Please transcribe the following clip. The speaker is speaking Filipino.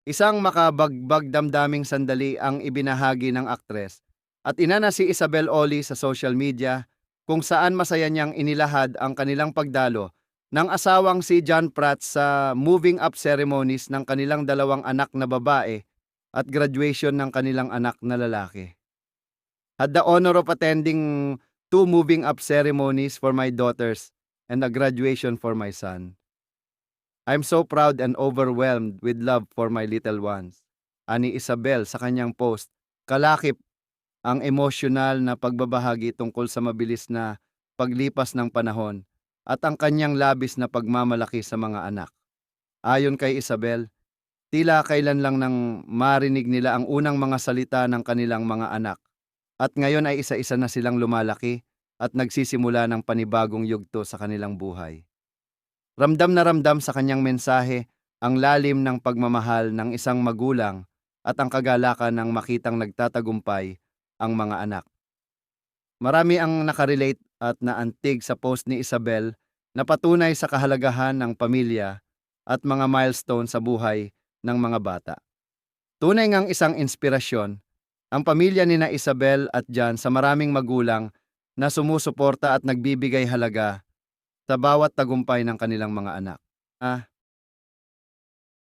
Isang makabagbag damdaming sandali ang ibinahagi ng aktres at ina na si Isabel Oli sa social media kung saan masaya niyang inilahad ang kanilang pagdalo ng asawang si John Pratt sa moving up ceremonies ng kanilang dalawang anak na babae at graduation ng kanilang anak na lalaki. Had the honor of attending two moving up ceremonies for my daughters and a graduation for my son. I'm so proud and overwhelmed with love for my little ones. Ani Isabel sa kanyang post, kalakip ang emosyonal na pagbabahagi tungkol sa mabilis na paglipas ng panahon at ang kanyang labis na pagmamalaki sa mga anak. Ayon kay Isabel, tila kailan lang nang marinig nila ang unang mga salita ng kanilang mga anak at ngayon ay isa-isa na silang lumalaki at nagsisimula ng panibagong yugto sa kanilang buhay. Ramdam na ramdam sa kanyang mensahe ang lalim ng pagmamahal ng isang magulang at ang kagalakan ng makitang nagtatagumpay ang mga anak. Marami ang nakarelate at naantig sa post ni Isabel na patunay sa kahalagahan ng pamilya at mga milestone sa buhay ng mga bata. Tunay ngang isang inspirasyon ang pamilya ni na Isabel at John sa maraming magulang na sumusuporta at nagbibigay halaga sa bawat tagumpay ng kanilang mga anak.